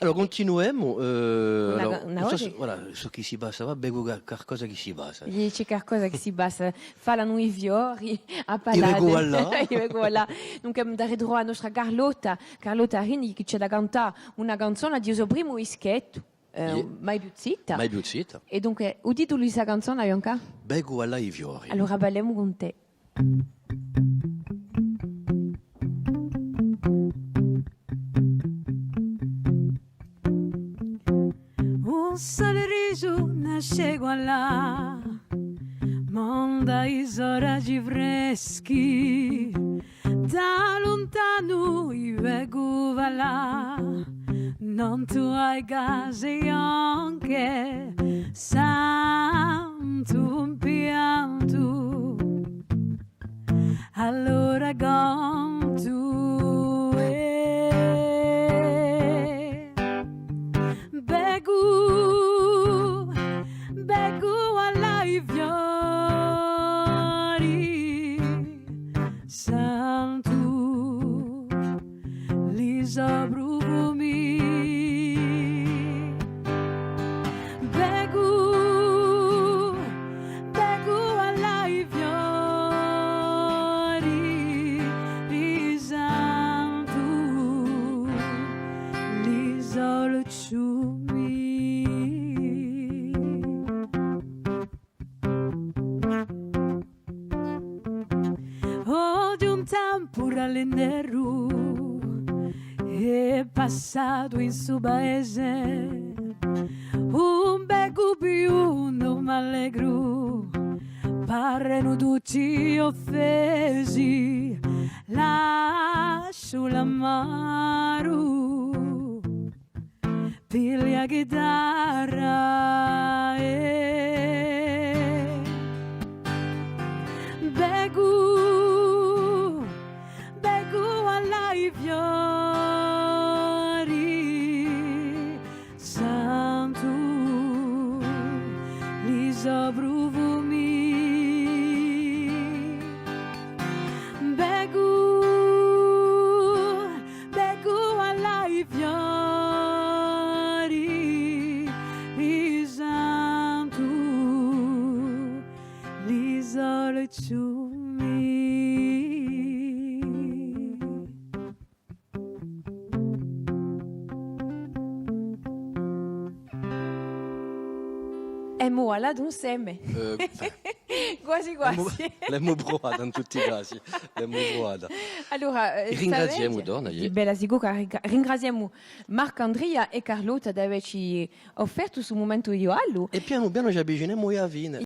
Allora, continuiamo. Ora So chi si basa, va bevo qualcosa che si basa. gli c'è qualcosa che si basa, falano i fiori a vengo là. parlare. Io vengo là. Dunque, dare droit a nostra Carlotta. Carlotta Rini che c'è da cantare una canzone di suo primo ischetto. Mai più zitta. Mai più zitta. E dunque, udito lui questa canzone, Bianca? Bevo là i fiori. Allora balliamo con te. Un sole riso nasce là, monda isoragi freschi, da lontano i vedo là, non tu hai case anche, santo un pianto, allora canto. Begu alla i fiori, santo li sopruvumi. Begu alla i fiori, li santo li soluciumi. Pura l'enderu è passato in suo paese un becco più non allegro parano tutti offesi lascio l'amaro piglia chitarra i fiori, santo li sopruvumi. Begu alla i fiori, li santo li soluciumi. E voilà, d'un seme. Quasi quasi. L'abbiamo provata in tutti i casi. L'abbiamo provata. Allora, Ringraziamo Donna. Bella sicura, ringraziamo Marc-Andrea e Carlotta di averci offerto questo momento di allo. E piano piano ci avviciniamo alla fine.